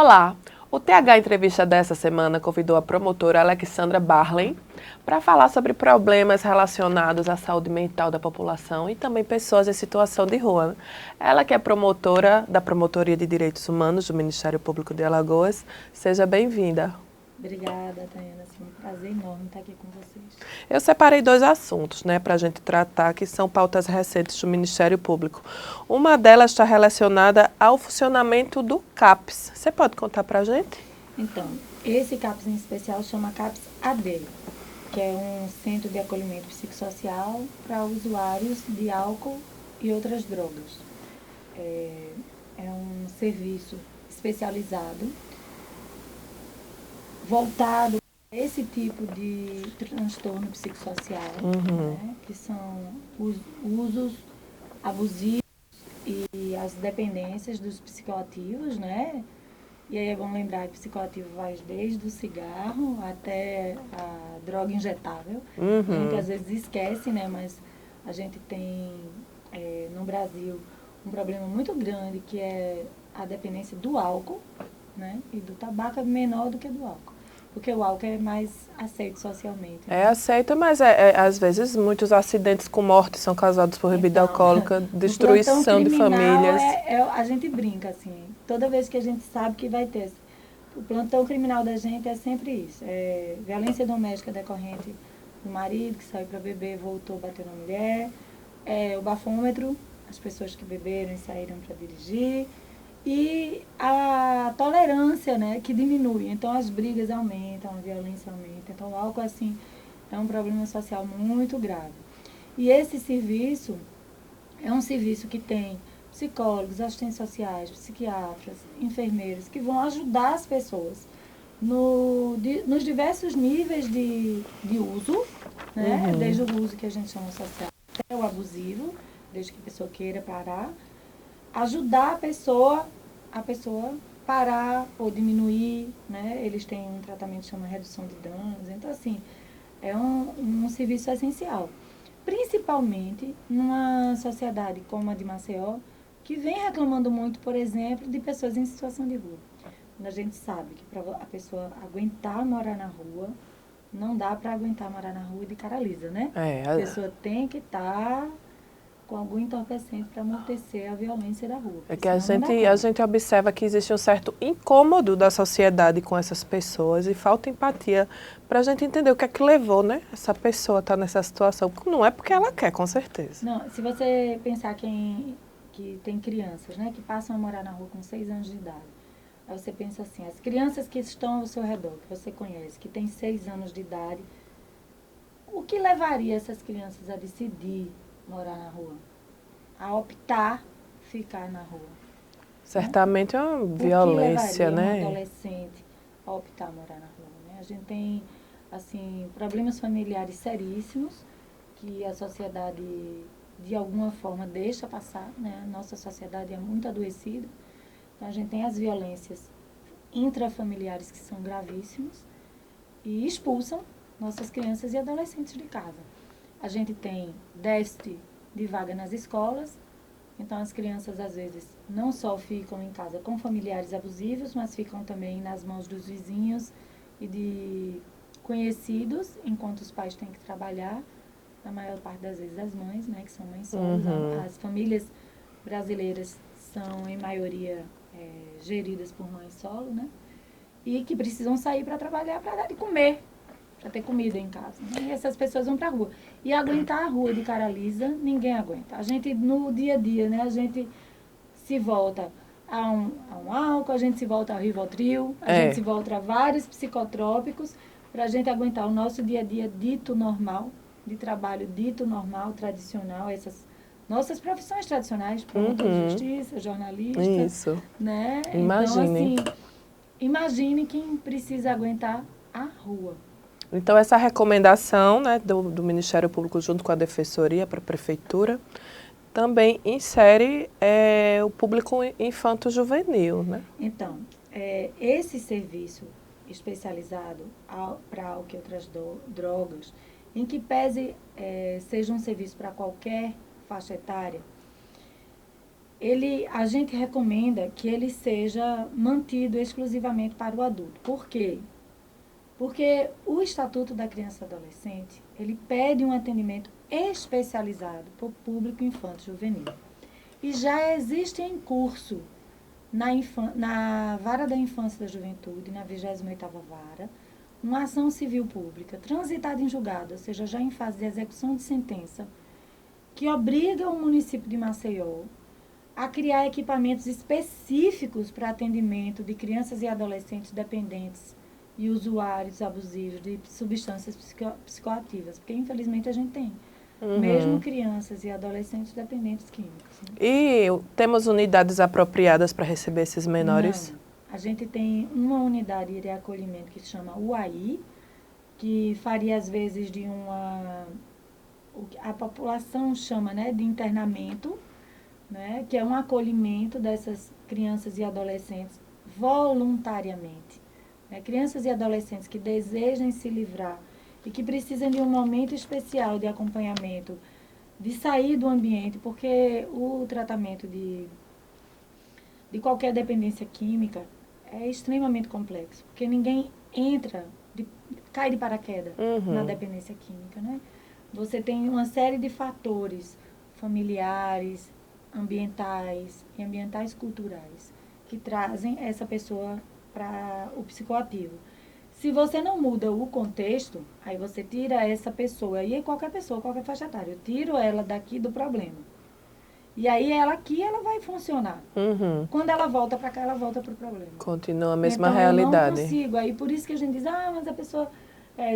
Olá! O TH Entrevista dessa semana convidou a promotora Alexandra Barley para falar sobre problemas relacionados à saúde mental da população e também pessoas em situação de rua. Ela que é promotora da Promotoria de Direitos Humanos do Ministério Público de Alagoas. Seja bem-vinda. Obrigada, Tayana. É um prazer enorme estar aqui com vocês. Eu separei dois assuntos, para a gente tratar, que são pautas recentes do Ministério Público. Uma delas está relacionada ao funcionamento do CAPS. Você pode contar para a gente? Então, esse CAPS em especial chama CAPS AD, que é um centro de acolhimento psicossocial para usuários de álcool e outras drogas. É um serviço especializado, voltado a esse tipo de transtorno psicossocial, né, que são os usos abusivos e as dependências dos psicoativos, né? E aí é bom lembrar que o psicoativo vai desde o cigarro até a droga injetável. A gente às vezes esquece, né? Mas a gente tem no Brasil um problema muito grande que é a dependência do álcool, né? E do tabaco é menor do que do álcool. Porque o álcool é mais aceito socialmente. É aceito, mas às vezes muitos acidentes com morte são causados por bebida alcoólica, destruição de famílias. A gente brinca, assim, toda vez que a gente sabe que vai ter. O plantão criminal da gente é sempre isso. É violência doméstica decorrente do marido que saiu para beber, voltou, bateu na mulher. O bafômetro, as pessoas que beberam e saíram para dirigir. E a tolerância, né, que diminui. Então, as brigas aumentam, a violência aumenta. Então, o álcool, assim, é um problema social muito grave. E esse serviço é um serviço que tem psicólogos, assistentes sociais, psiquiatras, enfermeiros, que vão ajudar as pessoas nos diversos níveis de uso, né, desde o uso que a gente chama social até o abusivo, desde que a pessoa queira parar, ajudar a pessoa parar ou diminuir, né? Eles têm um tratamento que chama redução de danos. Então, assim, é um serviço essencial. Principalmente numa sociedade como a de Maceió, que vem reclamando muito, por exemplo, de pessoas em situação de rua. Quando a gente sabe que para a pessoa aguentar morar na rua, não dá para aguentar morar na rua de cara lisa, né? A pessoa tem que estar com algum entorpecente para amortecer a violência da rua. É que a gente observa que existe um certo incômodo da sociedade com essas pessoas e falta empatia para a gente entender o que é que levou, né, essa pessoa a estar nessa situação. Não é porque ela quer, com certeza. Não, se você pensar que tem crianças, né, que passam a morar na rua com 6 anos de idade, aí você pensa assim, as crianças que estão ao seu redor, que você conhece, que têm 6 anos de idade, o que levaria essas crianças a decidir morar na rua? A optar ficar na rua. Certamente é uma violência, né? Um adolescente a optar morar na rua, né? A gente tem, assim, problemas familiares seríssimos que a sociedade, de alguma forma, deixa passar, né? A nossa sociedade é muito adoecida. Então, a gente tem as violências intrafamiliares que são gravíssimas e expulsam nossas crianças e adolescentes de casa. A gente tem déficit de vaga nas escolas, então as crianças às vezes não só ficam em casa com familiares abusivos, mas ficam também nas mãos dos vizinhos e de conhecidos, enquanto os pais têm que trabalhar, na maior parte das vezes as mães, né, que são mães solos. As famílias brasileiras são, em maioria, geridas por mães solo, né, e que precisam sair para trabalhar para dar de comer, para ter comida em casa, né? E essas pessoas vão para a rua. E aguentar a rua de cara lisa, ninguém aguenta. A gente, no dia a dia, né, a gente se volta a um álcool, a gente se volta ao Rivotril, a gente se volta a vários psicotrópicos para a gente aguentar o nosso dia a dia dito normal, de trabalho dito normal, tradicional, essas nossas profissões tradicionais, promotor de justiça, jornalista. Isso. Né? Imagine. Então, assim, imagine quem precisa aguentar a rua. Então, essa recomendação, né, do Ministério Público junto com a Defensoria para a Prefeitura também insere o público infanto-juvenil, né? Então, esse serviço especializado para álcool e outras drogas, em que pese seja um serviço para qualquer faixa etária, a gente recomenda que ele seja mantido exclusivamente para o adulto. Por quê? Porque o Estatuto da Criança e Adolescente, ele pede um atendimento especializado para o público infanto juvenil. E já existe em curso na Vara da Infância e da Juventude, na 28ª Vara, uma ação civil pública transitada em julgado, ou seja, já em fase de execução de sentença, que obriga o município de Maceió a criar equipamentos específicos para atendimento de crianças e adolescentes dependentes e usuários abusivos de substâncias psicoativas, porque infelizmente a gente tem, mesmo crianças e adolescentes dependentes químicos. Né? E temos unidades apropriadas para receber esses menores? Não. A gente tem uma unidade de acolhimento que se chama UAI, que faria às vezes de o que a população chama, né, de internamento, né, que é um acolhimento dessas crianças e adolescentes voluntariamente. Né, crianças e adolescentes que desejam se livrar e que precisam de um momento especial de acompanhamento, de sair do ambiente, porque o tratamento de qualquer dependência química é extremamente complexo, porque ninguém cai de paraquedas na dependência química, né? Você tem uma série de fatores familiares, ambientais e ambientais culturais que trazem essa pessoa para o psicoativo. Se você não muda o contexto, aí você tira essa pessoa, e qualquer pessoa, qualquer faixa etária, eu tiro ela daqui do problema. E aí ela aqui, ela vai funcionar. Quando ela volta para cá, ela volta para o problema. Continua a mesma então, realidade. Eu não consigo. Aí por isso que a gente diz, mas a pessoa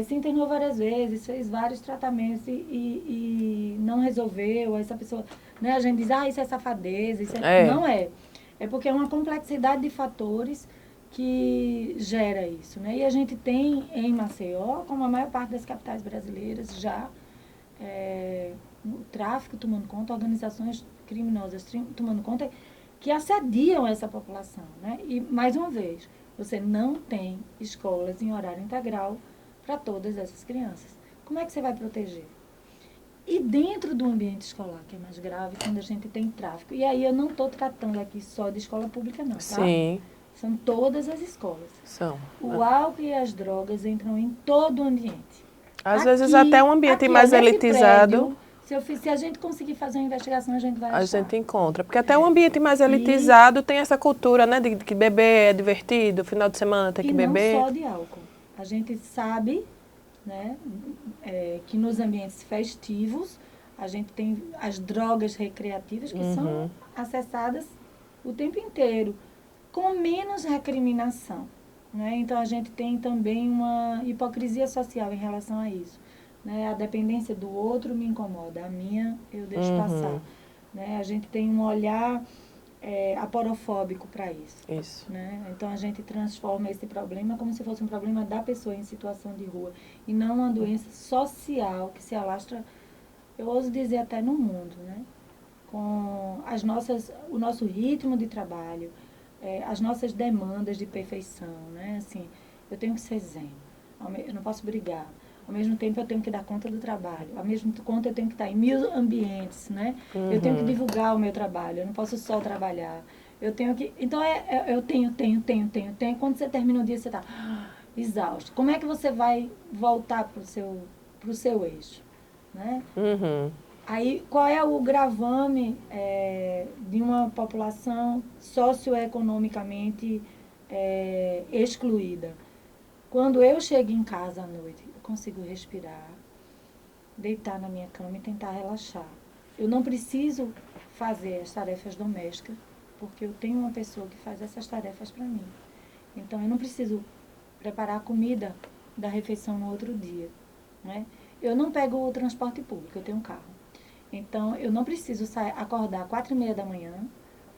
se internou várias vezes, fez vários tratamentos e não resolveu. Essa pessoa, né, a gente diz, isso é safadeza. Isso é... Não é. É porque é uma complexidade de fatores que gera isso. Né? E a gente tem em Maceió, como a maior parte das capitais brasileiras, já o tráfico tomando conta, organizações criminosas tomando conta, que assediam essa população. Né? E, mais uma vez, você não tem escolas em horário integral para todas essas crianças. Como é que você vai proteger? E dentro do ambiente escolar, que é mais grave, quando a gente tem tráfico. E aí eu não estou tratando aqui só de escola pública, não, tá? Sim. São todas as escolas. São. O álcool e as drogas entram em todo o ambiente. Às vezes até um ambiente mais elitizado. Prédio, se a gente conseguir fazer uma investigação, a gente vai achar. A gente encontra. Porque até um ambiente mais elitizado tem essa cultura, né? De que beber é divertido, final de semana tem que beber. E não só de álcool. A gente sabe, né, que nos ambientes festivos, a gente tem as drogas recreativas que são acessadas o tempo inteiro, com menos recriminação. Né? Então, a gente tem também uma hipocrisia social em relação a isso. Né? A dependência do outro me incomoda, a minha eu deixo passar. Né? A gente tem um olhar aporofóbico para isso. Né? Então, a gente transforma esse problema como se fosse um problema da pessoa em situação de rua e não uma doença social que se alastra, eu ouso dizer, até no mundo. Né? Com o nosso ritmo de trabalho, as nossas demandas de perfeição. Né? Assim, eu tenho que ser zen, eu não posso brigar. Ao mesmo tempo, eu tenho que dar conta do trabalho. Ao mesmo tempo, eu tenho que estar em 1000 ambientes, né? Eu tenho que divulgar o meu trabalho. Eu não posso só trabalhar. Eu tenho que... Então, eu tenho. Quando você termina o dia, você está exausto. Como é que você vai voltar para o seu eixo? Né? Aí, qual é o gravame de uma população socioeconomicamente excluída? Quando eu chego em casa à noite, eu consigo respirar, deitar na minha cama e tentar relaxar. Eu não preciso fazer as tarefas domésticas, porque eu tenho uma pessoa que faz essas tarefas para mim. Então, eu não preciso preparar a comida da refeição no outro dia. Né? Eu não pego o transporte público, eu tenho um carro. Então, eu não preciso acordar às 4h30 da manhã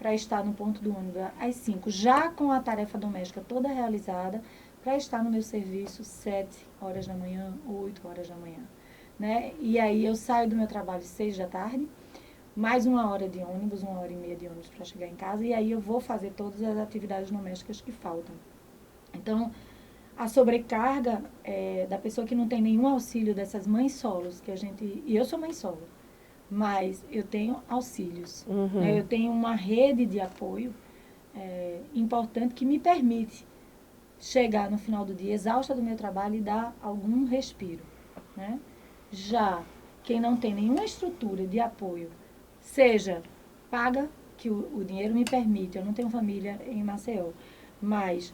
para estar no ponto do ônibus às 5, já com a tarefa doméstica toda realizada, para estar no meu serviço 7 horas da manhã, 8 horas da manhã. Né? E aí eu saio do meu trabalho às 6 da tarde, mais 1 hora de ônibus, 1h30 de ônibus para chegar em casa, e aí eu vou fazer todas as atividades domésticas que faltam. Então, a sobrecarga da pessoa que não tem nenhum auxílio dessas mães solos, e eu sou mãe solo, mas eu tenho auxílios. Né? Eu tenho uma rede de apoio importante que me permite chegar no final do dia exausta do meu trabalho e dar algum respiro. Né? Já quem não tem nenhuma estrutura de apoio, seja paga, que o dinheiro me permite, eu não tenho família em Maceió, mas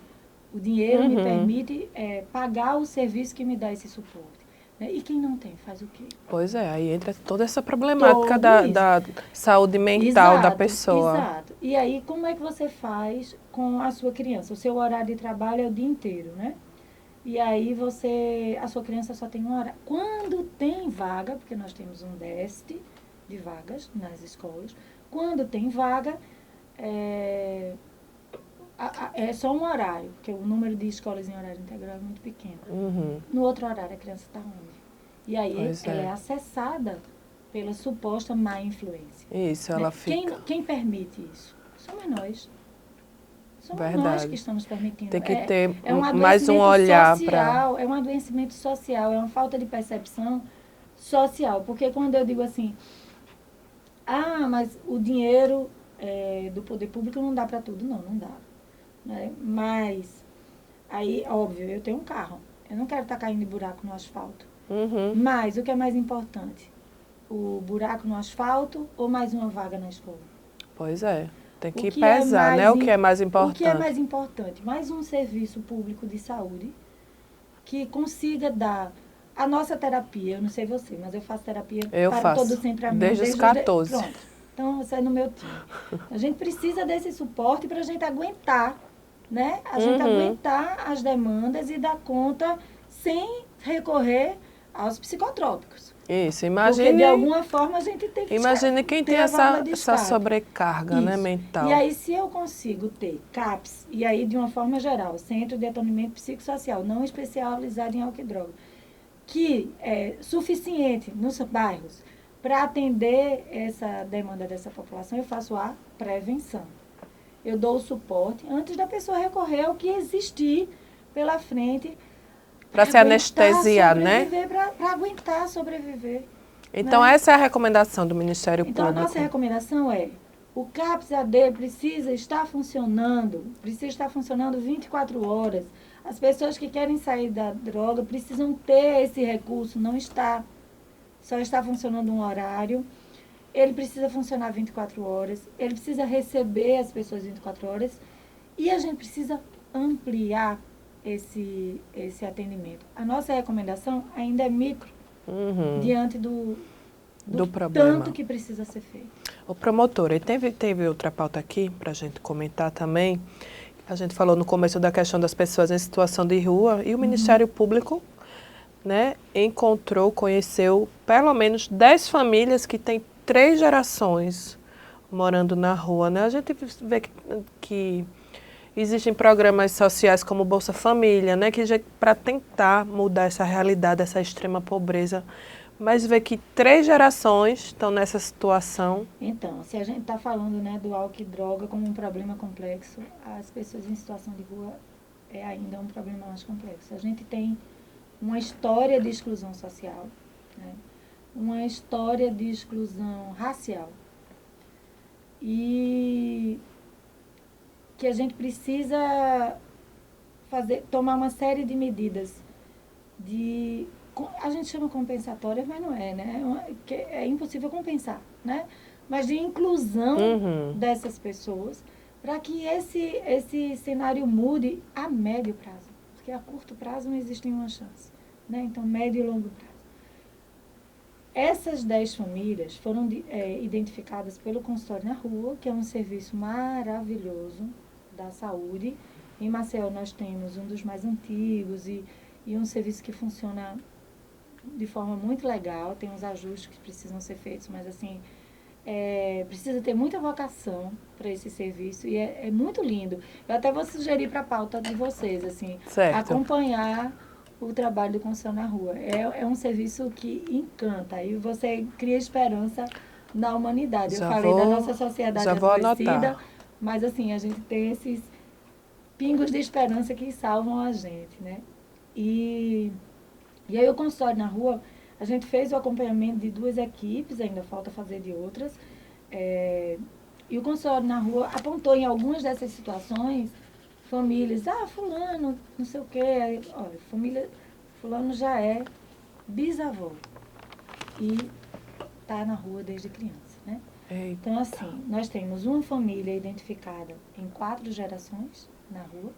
o dinheiro me permite pagar o serviço que me dá esse suporte. Né? E quem não tem, faz o quê? Pois é, aí entra toda essa problemática da saúde mental da pessoa. Exato. E aí, como é que você faz com a sua criança? O seu horário de trabalho é o dia inteiro, né? E aí a sua criança só tem um horário. Quando tem vaga, porque nós temos um déficit de vagas nas escolas, quando tem vaga, é só um horário, porque o número de escolas em horário integral é muito pequeno. No outro horário, a criança está onde? E aí ela é acessada pela suposta má influência. Isso, ela fica... Quem permite isso? Somos nós. Somos Verdade. nós que estamos permitindo. Tem que ter um mais um olhar para... É um adoecimento social, é uma falta de percepção social. Porque quando eu digo assim, mas o dinheiro do poder público não dá para tudo. Não dá. Né? Mas, aí, óbvio, eu tenho um carro. Eu não quero estar caindo em buraco no asfalto. Mas o que é mais importante? O buraco no asfalto ou mais uma vaga na escola? Pois é. Tem que pesar, né? O que é mais importante. O que é mais importante? Mais um serviço público de saúde que consiga dar a nossa terapia. Eu não sei você, mas eu faço terapia para todo sempre a mim. Desde os 14. Pronto. Então, você é no meu time. A gente precisa desse suporte para a gente aguentar, né? A gente aguentar as demandas e dar conta sem recorrer aos psicotrópicos. Isso, imagine... Porque, de alguma forma, a gente tem que... Imagine quem tem essa sobrecarga, né, mental. E aí, se eu consigo ter CAPS, e aí, de uma forma geral, Centro de Atendimento Psicossocial, não especializado em álcool e droga, que é suficiente nos bairros para atender essa demanda dessa população, eu faço a prevenção. Eu dou o suporte antes da pessoa recorrer ao que existir pela frente... Para se anestesiar, né? Para aguentar sobreviver. Então, né? Essa é a recomendação do Ministério Público. Então, a nossa recomendação é, o CAPS-AD precisa estar funcionando 24 horas. As pessoas que querem sair da droga precisam ter esse recurso, não está. Só está funcionando um horário. Ele precisa funcionar 24 horas. Ele precisa receber as pessoas 24 horas. E a gente precisa ampliar esse atendimento. A nossa recomendação ainda é micro, diante do problema. Tanto que precisa ser feito. O promotor, e teve outra pauta aqui para a gente comentar também. A gente falou no começo da questão das pessoas em situação de rua e o Ministério Público, né, conheceu pelo menos 10 famílias que têm 3 gerações morando na rua. Né? A gente vê que existem programas sociais como Bolsa Família, né, que para tentar mudar essa realidade, essa extrema pobreza, mas vê que 3 gerações estão nessa situação. Então, se a gente está falando, né, do álcool e droga como um problema complexo, as pessoas em situação de rua é ainda um problema mais complexo. A gente tem uma história de exclusão social, né, uma história de exclusão racial e que a gente precisa tomar uma série de medidas a gente chama compensatórias, mas não é, né? É impossível compensar, né? Mas de inclusão dessas pessoas para que esse cenário mude a médio prazo. Porque a curto prazo não existe nenhuma chance, né? Então, médio e longo prazo. Essas 10 famílias foram identificadas pelo Consultório na Rua, que é um serviço maravilhoso da saúde. Em Maceió nós temos um dos mais antigos e um serviço que funciona de forma muito legal. Tem uns ajustes que precisam ser feitos, mas assim, precisa ter muita vocação para esse serviço e é muito lindo. Eu até vou sugerir para a pauta de vocês, assim, acompanhar o trabalho do Consultório na Rua. É um serviço que encanta e você cria esperança na humanidade. Eu falei da nossa sociedade adoecida, mas assim, a gente tem esses pingos de esperança que salvam a gente, né? E aí o Consultório na Rua, A gente fez o acompanhamento de 2 equipes, ainda falta fazer de outras. E o consultório na rua apontou em algumas dessas situações, famílias, fulano, não sei o quê. Aí, olha, família, fulano já é bisavô e está na rua desde criança, né? Eita. Então, assim, nós temos uma família identificada em 4 gerações na rua.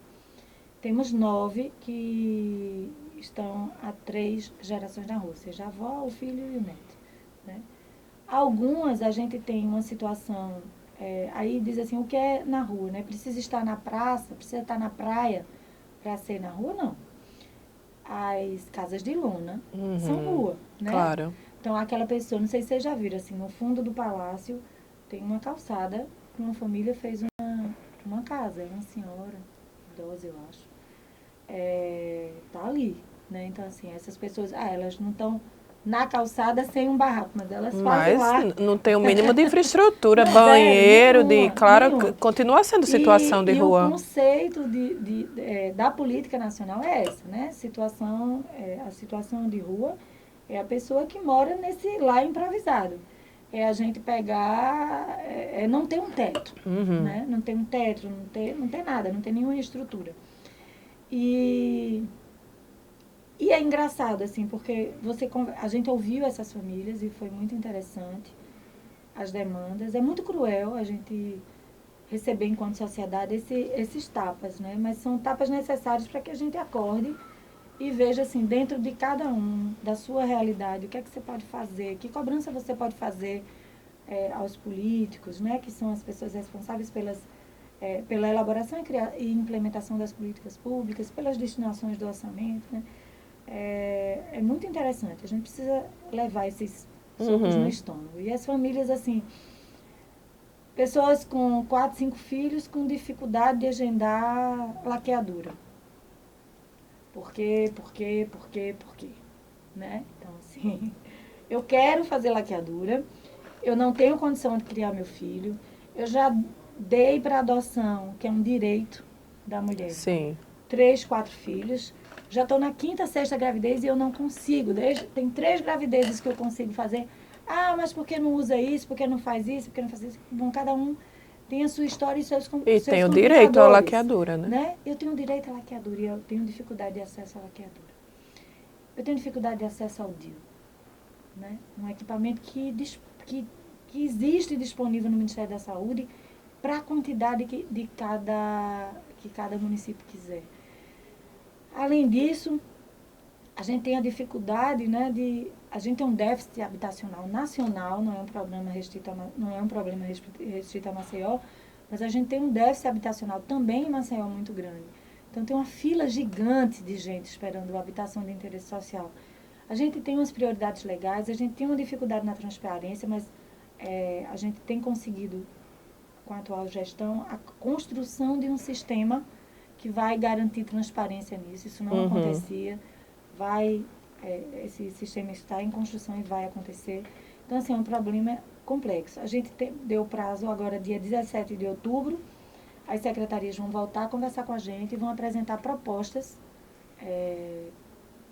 Temos 9 que estão há 3 gerações na rua, ou seja, a avó, o filho e o neto, né? Algumas a gente tem uma situação, aí diz assim, o que é na rua, né? Precisa estar na praça, precisa estar na praia para ser na rua? Não. As casas de lona são rua, né? Claro. Então, aquela pessoa, não sei se vocês já viram, assim, no fundo do palácio tem uma calçada que uma família fez uma casa, é uma senhora, idosa, eu acho. Tá ali, né? Então, assim, essas pessoas, elas não estão na calçada sem um barraco, mas elas fazem lá. Mas não tem o mínimo de infraestrutura, Não, banheiro, nenhuma, claro, nenhuma. continua sendo situação de E o rua. conceito da política nacional é essa, né? A situação de rua é a pessoa que mora nesse lar improvisado. É a gente pegar, não ter um teto, né? Não tem um teto, não tem nada, não tem nenhuma estrutura. E é engraçado, assim, porque a gente ouviu essas famílias e foi muito interessante as demandas. É muito cruel a gente receber, enquanto sociedade, esses tapas, né? Mas são tapas necessários para que a gente acorde e veja, assim, dentro de cada um, da sua realidade, o que é que você pode fazer, que cobrança você pode fazer aos políticos, né? Que são as pessoas responsáveis pela elaboração e implementação das políticas públicas, pelas destinações do orçamento, né? É muito interessante. A gente precisa levar esses socos no estômago. E as famílias, assim, pessoas com 4, 5 filhos com dificuldade de agendar laqueadura. Por quê? Né? Então, assim, eu quero fazer laqueadura, eu não tenho condição de criar meu filho, eu já dei para adoção, que é um direito da mulher. Sim. 3, 4 filhos. Já estou na 5ª, 6ª gravidez e eu não consigo. Tem 3 gravidezes que eu consigo fazer. Mas por que não usa isso? Por que não faz isso? Por que não faz isso? Bom, cada um tem a sua história e seus complicadores. E tem o direito à laqueadura, né? Eu tenho direito à laqueadura e eu tenho dificuldade de acesso à laqueadura. Eu tenho dificuldade de acesso ao DIU. Né? Um equipamento que existe disponível no Ministério da Saúde para a quantidade que cada município quiser. Além disso, a gente tem a dificuldade, né, a gente tem um déficit habitacional nacional, não é um problema restrito a Maceió, mas a gente tem um déficit habitacional também em Maceió muito grande. Então tem uma fila gigante de gente esperando habitação de interesse social. A gente tem umas prioridades legais, a gente tem uma dificuldade na transparência, mas a gente tem conseguido, com a atual gestão, a construção de um sistema que vai garantir transparência nisso. Isso não acontecia. Esse sistema está em construção e vai acontecer. Então, assim, é um problema complexo. A gente deu prazo agora, dia 17 de outubro. As secretarias vão voltar a conversar com a gente e vão apresentar propostas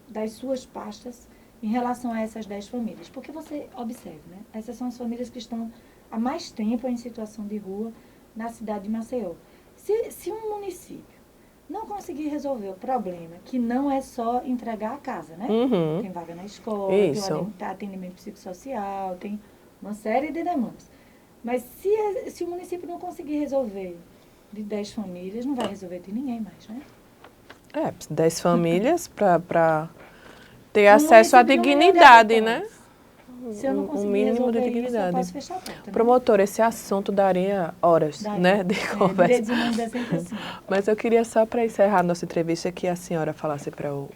das suas pastas em relação a essas 10 famílias. Porque você observe, né? Essas são as famílias que estão há mais tempo em situação de rua na cidade de Maceió. Se um município não conseguir resolver o problema, que não é só entregar a casa, né? Tem vaga na escola, tem atendimento psicossocial, tem uma série de demandas. Mas se o município não conseguir resolver de 10 famílias, não vai resolver de ninguém mais, né? 10 famílias para ter acesso à dignidade, né? Se eu não conseguir mínimo de resolver dignidade. isso, eu posso fechar a porta, né? Promotor, esse assunto daria horas, né, de conversa. Direitos humanos é sempre assim. Mas eu queria só, para encerrar a nossa entrevista, que a senhora falasse para as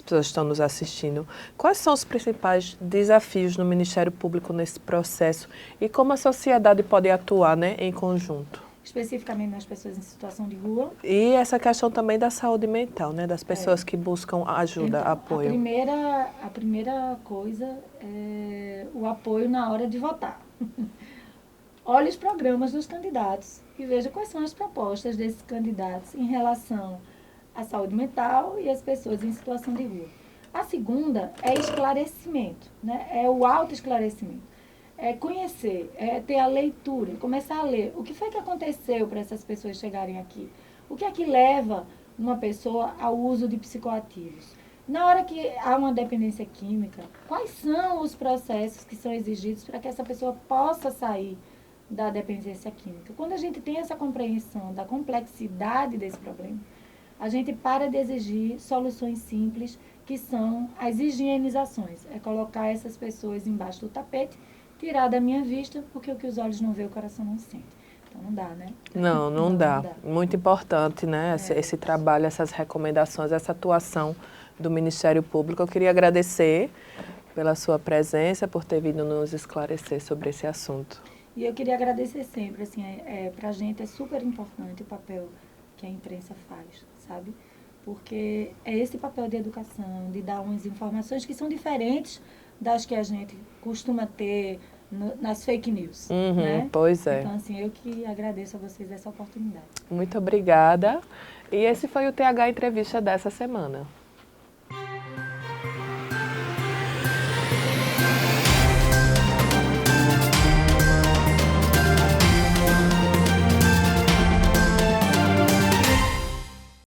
pessoas que estão nos assistindo, quais são os principais desafios no Ministério Público nesse processo e como a sociedade pode atuar, né, em conjunto? Especificamente nas pessoas em situação de rua. E essa questão também da saúde mental, né, das pessoas que buscam ajuda, então, apoio. A primeira coisa é o apoio na hora de votar. Olhe os programas dos candidatos e veja quais são as propostas desses candidatos em relação à saúde mental e às pessoas em situação de rua. A segunda é esclarecimento, né? É o autoesclarecimento. É conhecer, é ter a leitura, começar a ler. O que foi que aconteceu para essas pessoas chegarem aqui? O que é que leva uma pessoa ao uso de psicoativos? Na hora que há uma dependência química, quais são os processos que são exigidos para que essa pessoa possa sair da dependência química? Quando a gente tem essa compreensão da complexidade desse problema, a gente para de exigir soluções simples, que são as higienizações. É colocar essas pessoas embaixo do tapete, tirar da minha vista, porque o que os olhos não vê, o coração não sente. Então não dá, né? Não dá. Muito importante, né? Esse trabalho, essas recomendações, essa atuação do Ministério Público. Eu queria agradecer pela sua presença, por ter vindo nos esclarecer sobre esse assunto. E eu queria agradecer sempre, assim, pra gente é super importante o papel que a imprensa faz, sabe? Porque é esse papel de educação, de dar umas informações que são diferentes das que a gente costuma ter nas fake news, né? Pois é. Então, assim, eu que agradeço a vocês essa oportunidade. Muito obrigada. E esse foi o TH Entrevista dessa semana.